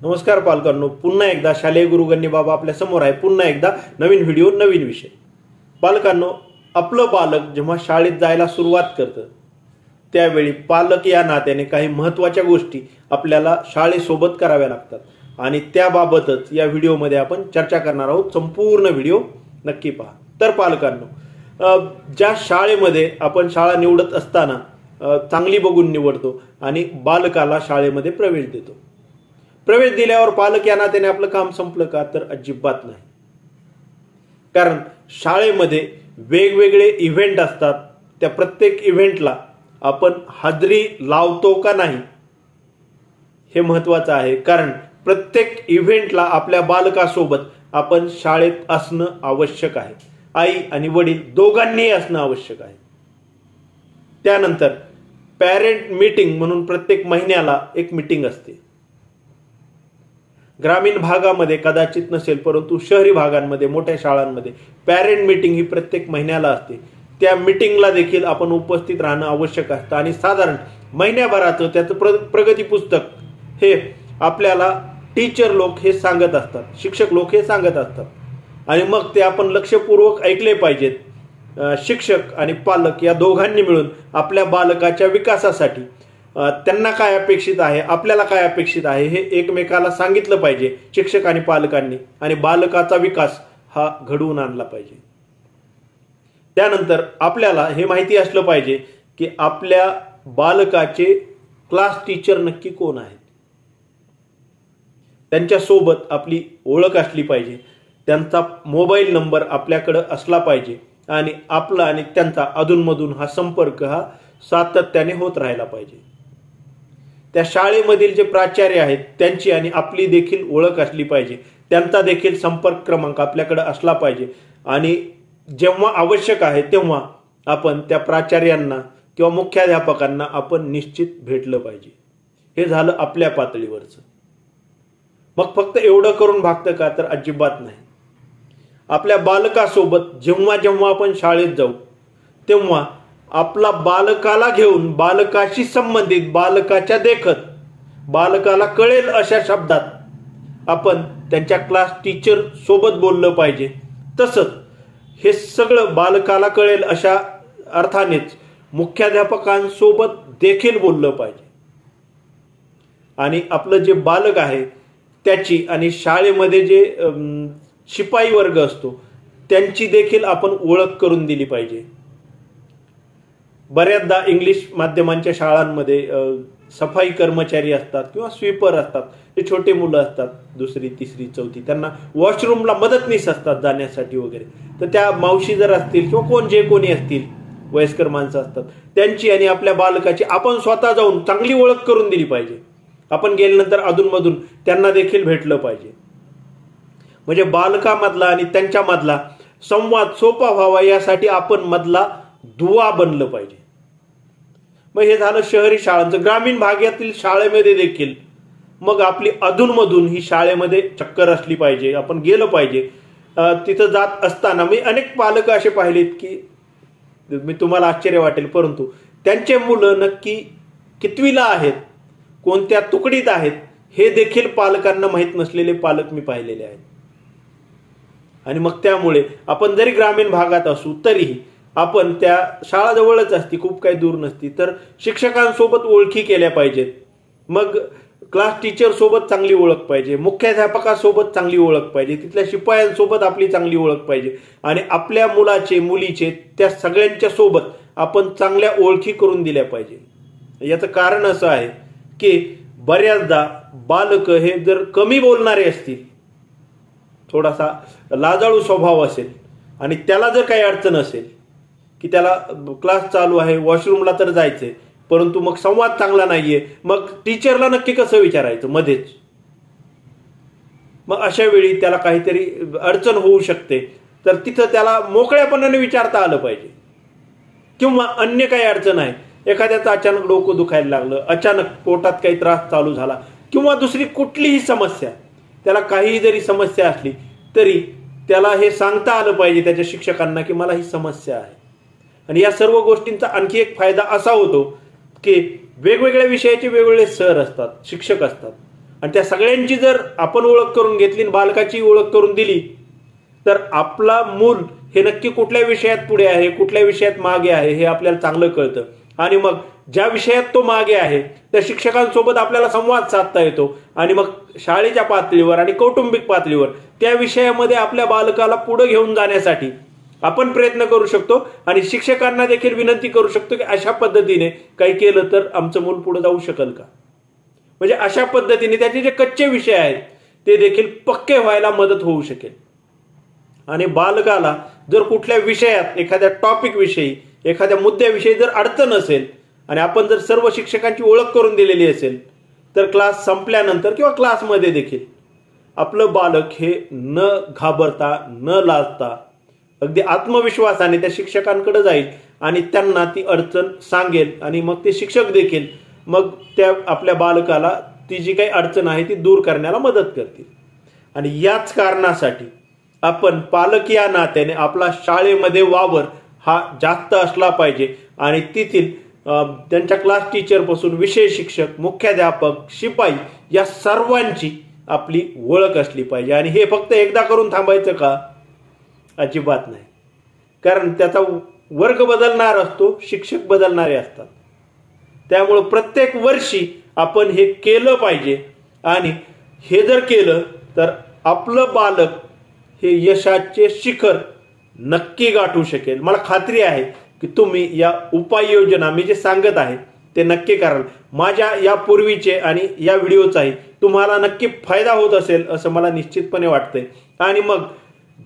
नमस्कार पालकांनो, पुन्हा एकदा शालेय गुरु गण्य बाबा आपल्या समोर आहे. पुन्हा एकदा नवीन व्हिडिओ, नवीन विषय. पालकांनो, आपलं बालक जेव्हा शाळेत जायला सुरुवात करतं त्यावेळी पालक या नात्याने काही महत्त्वाच्या गोष्टी आपल्याला शाळेसोबत कराव्या लागतात आणि त्याबाबतच या व्हिडिओमध्ये आपण चर्चा करणार आहोत. संपूर्ण व्हिडिओ नक्की पहा. तर पालकांनो, ज्या शाळेमध्ये आपण शाळा निवडत असताना चांगली बघून निवडतो आणि बालकाला शाळेमध्ये प्रवेश देतो. प्रवेश दिल्यावर पालक या नात्याने आपलं काम संपलं का? तर अजिबात नाही. कारण शाळेमध्ये वेगवेगळे इव्हेंट असतात. त्या प्रत्येक इव्हेंटला आपण हाजरी लावतो का नाही हे महत्त्वाचं आहे. कारण प्रत्येक इव्हेंटला आपल्या बालकासोबत आपण शाळेत असणं आवश्यक आहे. आई आणि वडील दोघांनीही असणं आवश्यक आहे. त्यानंतर पॅरेंट मीटिंग म्हणून प्रत्येक महिन्याला एक मीटिंग असते. ग्रामीण भागामध्ये कदाचित नसेल, परंतु शहरी भागांमध्ये मोठ्या शाळांमध्ये पॅरेंट मीटिंग ही प्रत्येक महिन्याला असते. त्या मीटिंगला देखील आपण उपस्थित राहणं आवश्यक असतं आणि साधारण महिन्याभराचं त्याचं प्रगती पुस्तक हे आपल्याला टीचर लोक हे सांगत असतात, शिक्षक लोक हे सांगत असतात आणि मग ते आपण लक्षपूर्वक ऐकले पाहिजेत. शिक्षक आणि पालक या दोघांनी मिळून आपल्या बालकाच्या विकासासाठी त्यांना काय अपेक्षित आहे, आपल्याला काय अपेक्षित आहे हे एकमेकाला सांगितलं पाहिजे शिक्षक आणि पालकांनी, आणि बालकाचा विकास हा घडवून आणला पाहिजे. त्यानंतर आपल्याला हे माहिती असलं पाहिजे की आपल्या बालकाचे क्लास टीचर नक्की कोण आहेत. त्यांच्यासोबत आपली ओळख असली पाहिजे. त्यांचा मोबाईल नंबर आपल्याकडं असला पाहिजे आणि आपला आणि त्यांचा अधूनमधून हा संपर्क हा सातत्याने होत राहिला पाहिजे. त्या शाळेमधील जे प्राचार्य आहेत त्यांची आणि आपली देखील ओळख असली पाहिजे. त्यांचा देखील संपर्क क्रमांक आपल्याकडे असला पाहिजे आणि जेव्हा आवश्यक आहे तेव्हा आपण त्या प्राचार्यांना किंवा मुख्याध्यापकांना आपण निश्चित भेटलं पाहिजे. हे झालं आपल्या पातळीवरचं. मग फक्त एवढं करून भागतं का? तर अजिबात नाही. आपल्या बालकासोबत जेव्हा जेव्हा आपण शाळेत जाऊ तेव्हा आपला बालकाला घेऊन बालकाशी संबंधित, बालकाच्या देखत, बालकाला कळेल अशा शब्दात आपण त्यांच्या क्लास टीचर सोबत बोललं पाहिजे. तसंच हे सगळं बालकाला कळेल अशा अर्थानेच मुख्याध्यापकांसोबत देखील बोललं पाहिजे. आणि आपलं जे बालक आहे त्याची आणि शाळेमध्ये जे शिपाई वर्ग असतो त्यांची देखील आपण ओळख करून दिली पाहिजे. बऱ्याचदा इंग्लिश माध्यमांच्या शाळांमध्ये सफाई कर्मचारी असतात किंवा स्वीपर असतात. हे छोटे मुलं असतात, 2री, 3री, 4थी. त्यांना वॉशरूमला मदतनीस असतात जाण्यासाठी वगैरे. तर त्या मावशी जर असतील किंवा कोणी असतील, वयस्कर माणसं असतात, त्यांची आणि आपल्या बालकाची आपण स्वतः जाऊन चांगली ओळख करून दिली पाहिजे. आपण गेल्यानंतर अधूनमधून त्यांना देखील भेटलं पाहिजे. म्हणजे बालकामधला आणि त्यांच्यामधला संवाद सोपा व्हावा यासाठी आपण मधला दुवा बनलं पाहिजे. मग हे झालं शहरी शाळांचं. ग्रामीण भागातील शाळेमध्ये देखील मग आपली अधूनमधून ही शाळेमध्ये चक्कर असली पाहिजे. आपण गेलं पाहिजे. तिथं जात असताना मी अनेक पालक असे पाहिलेत की मी तुम्हाला आश्चर्य वाटेल, परंतु त्यांचे मुलं नक्की कितवीला आहेत, कोणत्या तुकडीत आहेत हे देखील पालकांना माहीत नसलेले पालक मी पाहिलेले आहेत. आणि मग त्यामुळे आपण जरी ग्रामीण भागात असू तरीही आपण त्या शाळा जवळच असती, खूप काही दूर नसती, तर शिक्षकांसोबत ओळखी केल्या पाहिजेत. मग क्लास टीचर सोबत चांगली ओळख पाहिजे, मुख्याध्यापकासोबत चांगली ओळख पाहिजे, तिथल्या शिपायांसोबत आपली चांगली ओळख पाहिजे आणि आपल्या मुलाचे, मुलीचे, त्या सगळ्यांच्या सोबत आपण चांगल्या ओळखी करून दिल्या पाहिजे. याचं कारण असं आहे की बऱ्याचदा बालक हे जर कमी बोलणारे असतील, थोडासा लाजाळू स्वभाव असेल आणि त्याला जर काही अडचण असेल की त्याला क्लास चालू आहे, वॉशरूमला तर जायचंय, परंतु मग संवाद चांगला नाहीये, मग टीचरला नक्की कसं विचारायचं मध्येच. मग अशा वेळी त्याला काहीतरी अडचण होऊ शकते. तर तिथं त्याला मोकळ्यापणाने विचारता आलं पाहिजे. किंवा अन्य काही अडचण आहे, एखाद्याचं अचानक डोकं दुखायला लागलं, अचानक पोटात काही त्रास चालू झाला किंवा दुसरी कुठलीही समस्या, त्याला काहीही जरी समस्या असली तरी त्याला हे सांगता आलं पाहिजे त्याच्या शिक्षकांना की मला ही समस्या आहे. आणि या सर्व गोष्टींचा आणखी एक फायदा असा होतो की वेगवेगळ्या विषयाचे वेगवेगळे सर असतात, शिक्षक असतात. आणि त्या सगळ्यांची जर आपण ओळख करून घेतली आणि बालकाची ओळख करून दिली तर आपला मूल हे नक्की कुठल्या विषयात पुढे आहे, कुठल्या विषयात मागे आहे हे आपल्याला चांगलं कळतं. आणि मग ज्या विषयात तो मागे आहे त्या शिक्षकांसोबत आपल्याला संवाद साधता येतो आणि मग शाळेच्या पातळीवर आणि कौटुंबिक पातळीवर त्या विषयामध्ये आपल्या बालकाला पुढे घेऊन जाण्यासाठी आपण प्रयत्न करू शकतो आणि शिक्षकांना देखील विनंती करू शकतो की अशा पद्धतीने काही केलं तर आमचं मूल पुढे जाऊ शकेल का. म्हणजे अशा पद्धतीने त्याचे जे कच्चे विषय आहेत ते देखील पक्के व्हायला मदत होऊ शकेल. आणि बालकाला जर कुठल्या विषयात एखाद्या टॉपिक विषयी एखाद्या मुद्द्याविषयी जर अडचण असेल आणि आपण जर सर्व शिक्षकांची ओळख करून दिलेली असेल तर क्लास संपल्यानंतर किंवा क्लासमध्ये देखील आपलं बालक हे न घाबरता न लाजता अगदी आत्मविश्वासाने त्या शिक्षकांकडे जाईल आणि त्यांना ती अडचण सांगेल आणि मग ते शिक्षक देखील मग त्या आपल्या बालकाला ती जी काही अडचण आहे ती दूर करण्याला मदत करतील. आणि याच कारणासाठी आपण पालक या नात्याने आपला शाळेमध्ये वावर हा जास्त असला पाहिजे आणि तेथील त्यांच्या क्लास टीचर पासून विषय शिक्षक, मुख्याध्यापक, शिपाई या सर्वांची आपली ओळख असली पाहिजे. आणि हे फक्त एकदा करून थांबायचं का? अजिबात नाही. कारण त्याचा वर्ग बदलणार असतो, शिक्षक बदलणारे असतात. त्यामुळे प्रत्येक वर्षी आपण हे केलं पाहिजे आणि हे जर केलं तर आपलं बालक हे यशाचे शिखर नक्की गाठू शकेल. मला खात्री आहे की तुम्ही या उपाययोजना मी जे सांगत आहे ते नक्की कराल. माझ्या यापूर्वीचे आणि या व्हिडिओचाही तुम्हाला नक्की फायदा होत असेल असं मला निश्चितपणे वाटतंय. आणि मग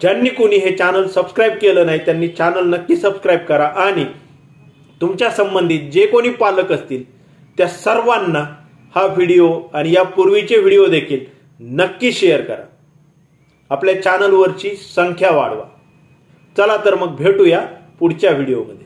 ज्यांनी कोणी हे चॅनल सबस्क्राईब केलं नाही त्यांनी चॅनल नक्की सबस्क्राईब करा आणि तुमच्या संबंधित जे कोणी पालक असतील त्या सर्वांना हा व्हिडिओ आणि यापूर्वीचे व्हिडिओ देखील नक्की शेअर करा. आपल्या चॅनलवरची संख्या वाढवा. चला तर मग भेटूया पुढच्या व्हिडिओमध्ये.